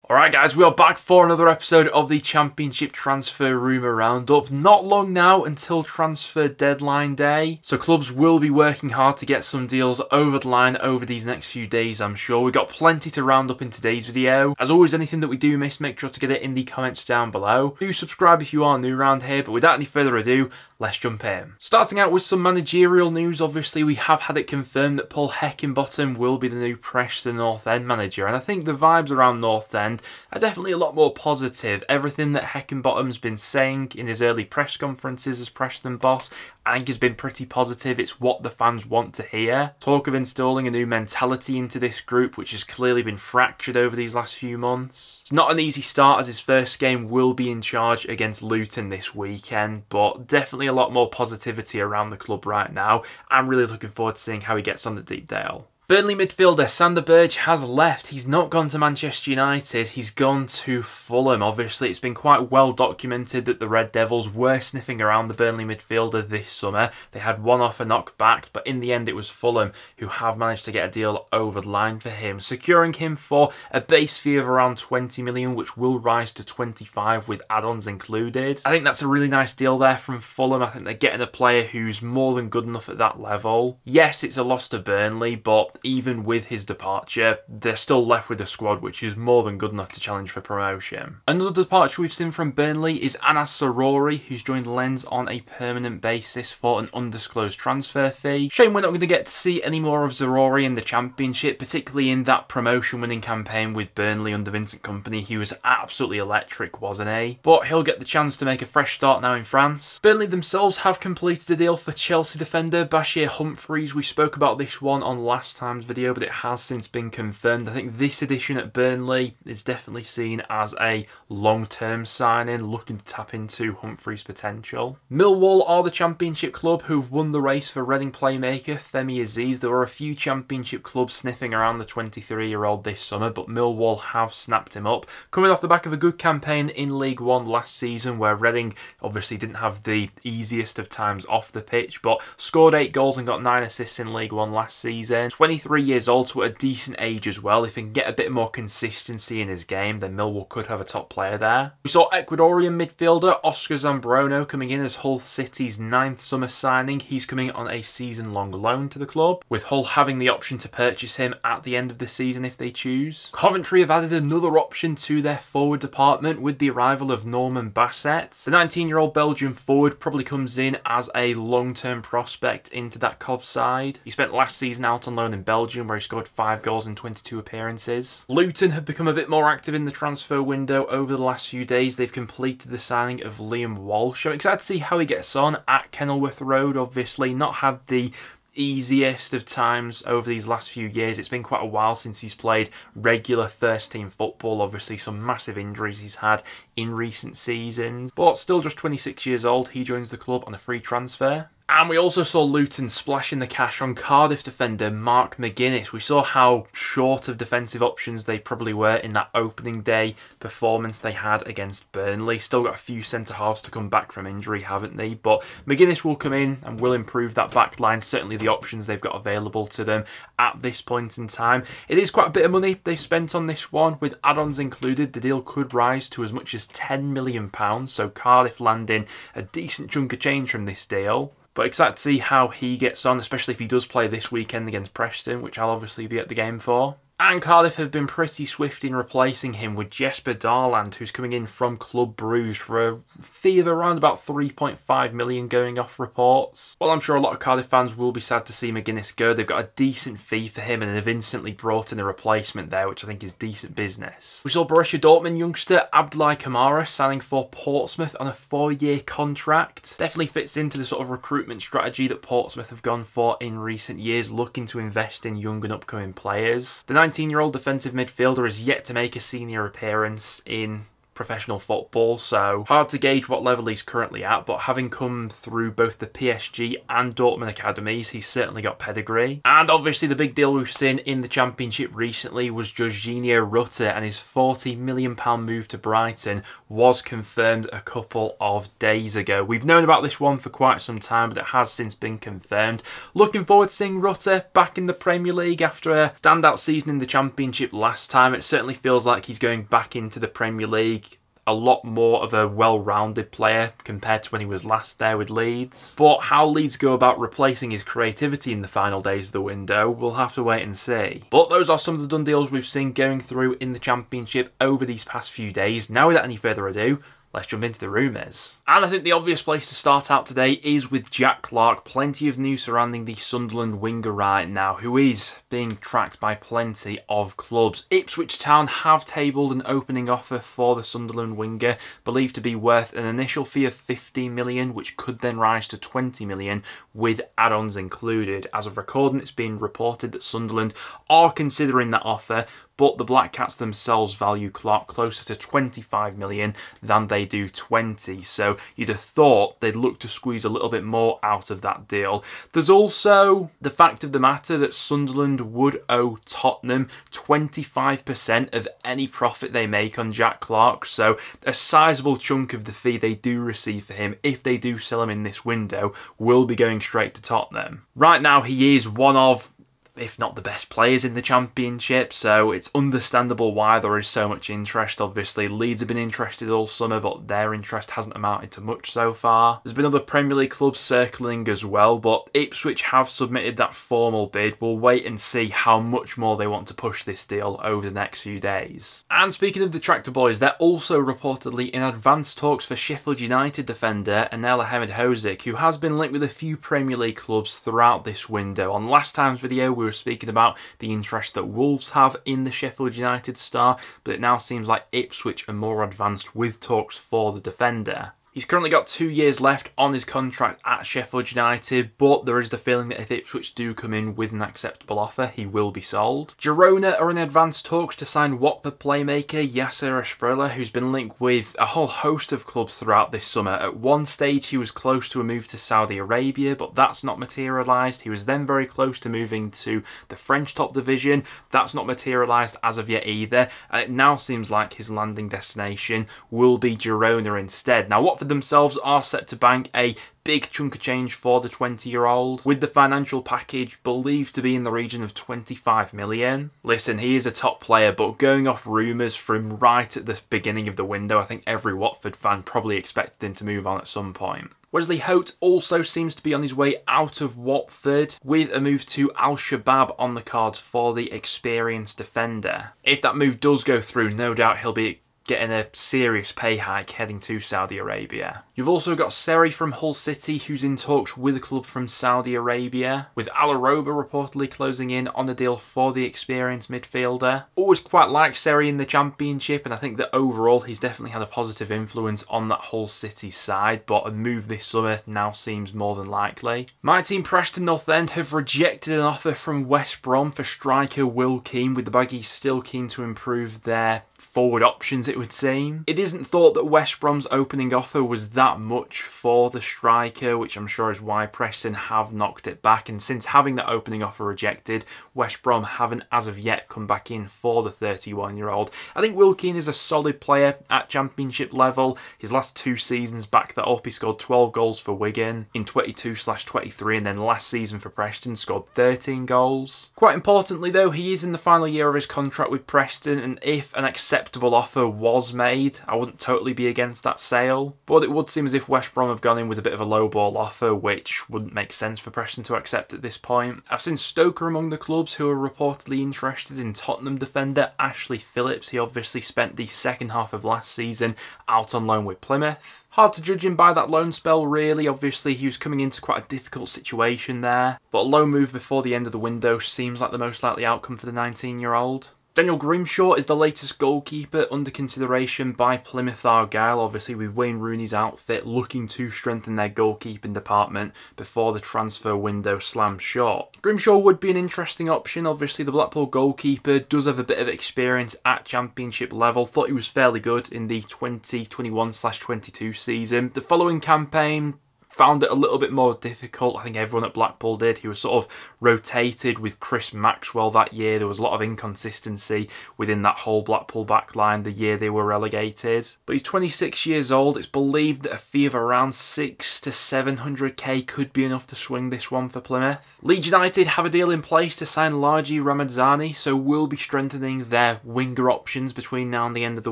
Alright guys, we are back for another episode of the Championship Transfer Rumour Roundup. Not long now until transfer deadline day, so clubs will be working hard to get some deals over the line over these next few days, I'm sure. We've got plenty to round up in today's video. As always, anything that we do miss, make sure to get it in the comments down below. Do subscribe if you are new around here, but without any further ado, let's jump in. Starting out with some managerial news, obviously we have had it confirmed that Paul Heckingbottom will be the new Preston North End manager, and I think the vibes around North End are definitely a lot more positive. Everything that Heckingbottom's been saying in his early press conferences as Preston boss, I think has been pretty positive. It's what the fans want to hear. Talk of installing a new mentality into this group, which has clearly been fractured over these last few months. It's not an easy start as his first game will be in charge against Luton this weekend, but definitely a lot more positivity around the club right now. I'm really looking forward to seeing how he gets on at Deepdale. Burnley midfielder Sander Berge has left. He's not gone to Manchester United, he's gone to Fulham. Obviously, it's been quite well documented that the Red Devils were sniffing around the Burnley midfielder this summer. They had one offer knocked back, but in the end it was Fulham who have managed to get a deal over the line for him, securing him for a base fee of around 20 million, which will rise to 25 with add-ons included. I think that's a really nice deal there from Fulham. I think they're getting a player who's more than good enough at that level. Yes, it's a loss to Burnley, but even with his departure, they're still left with a squad which is more than good enough to challenge for promotion. Another departure we've seen from Burnley is Anas Sarori, who's joined Lens on a permanent basis for an undisclosed transfer fee. Shame we're not going to get to see any more of Sarori in the Championship, particularly in that promotion-winning campaign with Burnley under Vincent Kompany. He was absolutely electric, wasn't he? But he'll get the chance to make a fresh start now in France. Burnley themselves have completed a deal for Chelsea defender Bashir Humphreys. We spoke about this one on last time's video, but it has since been confirmed. I think this edition at Burnley is definitely seen as a long-term signing, looking to tap into Humphreys' potential. Millwall are the Championship club who've won the race for Reading playmaker Femi Aziz. There were a few Championship clubs sniffing around the 23-year-old this summer, but Millwall have snapped him up, coming off the back of a good campaign in League One last season, where Reading obviously didn't have the easiest of times off the pitch, but scored 8 goals and got 9 assists in League One last season. 23 years old, so at a decent age as well. If he can get a bit more consistency in his game, then Millwall could have a top player there. We saw Ecuadorian midfielder Oscar Zambrano coming in as Hull City's 9th summer signing. He's coming on a season-long loan to the club, with Hull having the option to purchase him at the end of the season if they choose. Coventry have added another option to their forward department with the arrival of Norman Bassett. The 19-year-old Belgian forward probably comes in as a long-term prospect into that Cov side. He spent last season out on loan in Belgium, where he scored 5 goals in 22 appearances. Luton have become a bit more active in the transfer window over the last few days. They've completed the signing of Liam Walsh. I'm excited to see how he gets on at Kenilworth Road. Obviously not had the easiest of times over these last few years. It's been quite a while since he's played regular first team football. Obviously some massive injuries he's had in recent seasons, but still just 26 years old. He joins the club on a free transfer. And we also saw Luton splashing the cash on Cardiff defender Mark McGuinness. We saw how short of defensive options they probably were in that opening day performance they had against Burnley. Still got a few centre-halves to come back from injury, haven't they? But McGuinness will come in and will improve that back line. Certainly the options they've got available to them at this point in time. It is quite a bit of money they've spent on this one. With add-ons included, the deal could rise to as much as £10 million. So Cardiff landing a decent chunk of change from this deal. But excited to see how he gets on, especially if he does play this weekend against Preston, which I'll obviously be at the game for. And Cardiff have been pretty swift in replacing him with Jesper Darland, who's coming in from Club Brugge for a fee of around about 3.5 million going off reports. Well, I'm sure a lot of Cardiff fans will be sad to see McGuinness go. They've got a decent fee for him and have instantly brought in a replacement there, which I think is decent business. We saw Borussia Dortmund youngster Abdoulaye Kamara signing for Portsmouth on a 4-year contract. Definitely fits into the sort of recruitment strategy that Portsmouth have gone for in recent years, looking to invest in young and upcoming players. The 19-year-old defensive midfielder is yet to make a senior appearance in professional football, so hard to gauge what level he's currently at, but having come through both the PSG and Dortmund academies, he's certainly got pedigree. And obviously the big deal we've seen in the Championship recently was Jorginho Rutter, and his £40 million move to Brighton was confirmed a couple of days ago. We've known about this one for quite some time, but it has since been confirmed. Looking forward to seeing Rutter back in the Premier League after a standout season in the Championship last time. It certainly feels like he's going back into the Premier League a lot more of a well-rounded player compared to when he was last there with Leeds. But how Leeds go about replacing his creativity in the final days of the window, we'll have to wait and see. But those are some of the done deals we've seen going through in the Championship over these past few days. Now without any further ado, let's jump into the rumours. And I think the obvious place to start out today is with Jack Clarke. Plenty of news surrounding the Sunderland winger right now, who is being tracked by plenty of clubs. Ipswich Town have tabled an opening offer for the Sunderland winger, believed to be worth an initial fee of 15 million, which could then rise to 20 million with add-ons included. As of recording, it's been reported that Sunderland are considering that offer, but the Black Cats themselves value Clarke closer to 25 million than they do 20. So you'd have thought they'd look to squeeze a little bit more out of that deal. There's also the fact of the matter that Sunderland would owe Tottenham 25% of any profit they make on Jack Clarke. So a sizable chunk of the fee they do receive for him, if they do sell him in this window, will be going straight to Tottenham. Right now, he is one of, if not the best players in the Championship, so it's understandable why there is so much interest. Obviously, Leeds have been interested all summer, but their interest hasn't amounted to much so far. There's been other Premier League clubs circling as well, but Ipswich have submitted that formal bid. We'll wait and see how much more they want to push this deal over the next few days. And speaking of the Tractor Boys, they're also reportedly in advanced talks for Sheffield United defender Anel Ahmedhodzic, who has been linked with a few Premier League clubs throughout this window. On last time's video, we were speaking about the interest that Wolves have in the Sheffield United star, but it now seems like Ipswich are more advanced with talks for the defender. He's currently got 2 years left on his contract at Sheffield United, but there is the feeling that if Ipswich do come in with an acceptable offer, he will be sold. Girona are in advanced talks to sign Watford playmaker Yaser Asprilla, who's been linked with a whole host of clubs throughout this summer. At one stage, he was close to a move to Saudi Arabia, but that's not materialised. He was then very close to moving to the French top division. That's not materialised as of yet either, and it now seems like his landing destination will be Girona instead. Now, Watford themselves are set to bank a big chunk of change for the 20-year-old, with the financial package believed to be in the region of 25 million. Listen, he is a top player, but going off rumours from right at the beginning of the window, I think every Watford fan probably expected him to move on at some point. Wesley Hoedt also seems to be on his way out of Watford, with a move to Al-Shabaab on the cards for the experienced defender. If that move does go through, no doubt he'll be getting a serious pay hike heading to Saudi Arabia. You've also got Seri from Hull City, who's in talks with a club from Saudi Arabia, with Alaroba reportedly closing in on a deal for the experienced midfielder. Always quite liked Seri in the Championship, and I think that overall he's definitely had a positive influence on that Hull City side, but a move this summer now seems more than likely. My team Preston North End have rejected an offer from West Brom for striker Will Keane, with the Baggies still keen to improve their forward options, it would seem. It isn't thought that West Brom's opening offer was that much for the striker, which I'm sure is why Preston have knocked it back, and since having that opening offer rejected, West Brom haven't as of yet come back in for the 31-year-old. I think Will Keane is a solid player at Championship level. His last 2 seasons back that up, he scored 12 goals for Wigan in 22/23, and then last season for Preston scored 13 goals. Quite importantly though, he is in the final year of his contract with Preston, and if an acceptable offer was made, I wouldn't totally be against that sale. But it would seem as if West Brom have gone in with a bit of a lowball offer, which wouldn't make sense for Preston to accept at this point. I've seen Stoke among the clubs who are reportedly interested in Tottenham defender Ashley Phillips. He obviously spent the second half of last season out on loan with Plymouth. Hard to judge him by that loan spell, really. Obviously, he was coming into quite a difficult situation there, but a loan move before the end of the window seems like the most likely outcome for the 19-year-old. Daniel Grimshaw is the latest goalkeeper under consideration by Plymouth Argyle, obviously with Wayne Rooney's outfit looking to strengthen their goalkeeping department before the transfer window slams shut. Grimshaw would be an interesting option. Obviously the Blackpool goalkeeper does have a bit of experience at Championship level. Thought he was fairly good in the 2021/22 season. The following campaign found it a little bit more difficult. I think everyone at Blackpool did. He was sort of rotated with Chris Maxwell that year. There was a lot of inconsistency within that whole Blackpool backline the year they were relegated. But he's 26 years old. It's believed that a fee of around 600 to 700k could be enough to swing this one for Plymouth. Leeds United have a deal in place to sign Largi Ramadzani, so will be strengthening their winger options between now and the end of the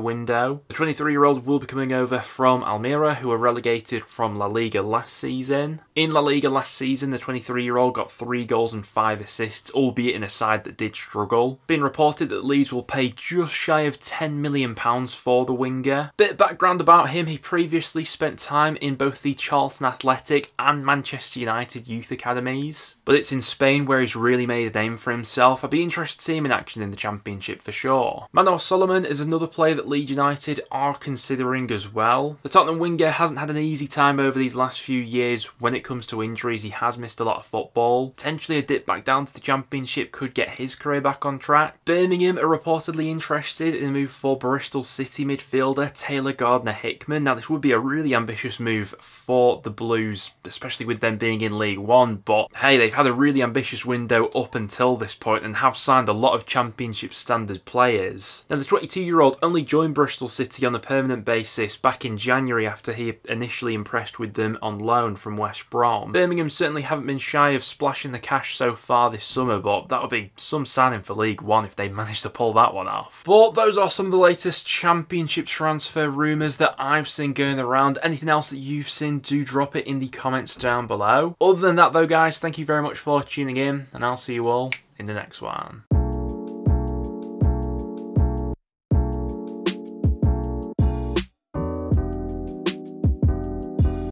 window. The 23-year-old will be coming over from Almira, who were relegated from La Liga last season. In La Liga last season, the 23-year-old got 3 goals and 5 assists, albeit in a side that did struggle. Been reported that Leeds will pay just shy of £10 million for the winger. Bit of background about him: he previously spent time in both the Charlton Athletic and Manchester United youth academies, but it's in Spain where he's really made a name for himself. I'd be interested to see him in action in the Championship for sure. Manor Solomon is another player that Leeds United are considering as well. The Tottenham winger hasn't had an easy time over these last few years when it comes to injuries. He has missed a lot of football. Potentially a dip back down to the Championship could get his career back on track. Birmingham are reportedly interested in a move for Bristol City midfielder Taylor Gardner-Hickman. Now this would be a really ambitious move for the Blues, especially with them being in League One, but hey, they've had a really ambitious window up until this point and have signed a lot of Championship standard players. Now the 22-year-old only joined Bristol City on a permanent basis back in January after he initially impressed with them on loan from West Brom. Birmingham certainly haven't been shy of splashing the cash so far this summer, but that would be some signing for League One if they managed to pull that one off. But those are some of the latest Championship transfer rumours that I've seen going around. Anything else that you've seen, do drop it in the comments down below. Other than that though guys, thank you very much for tuning in, and I'll see you all in the next one.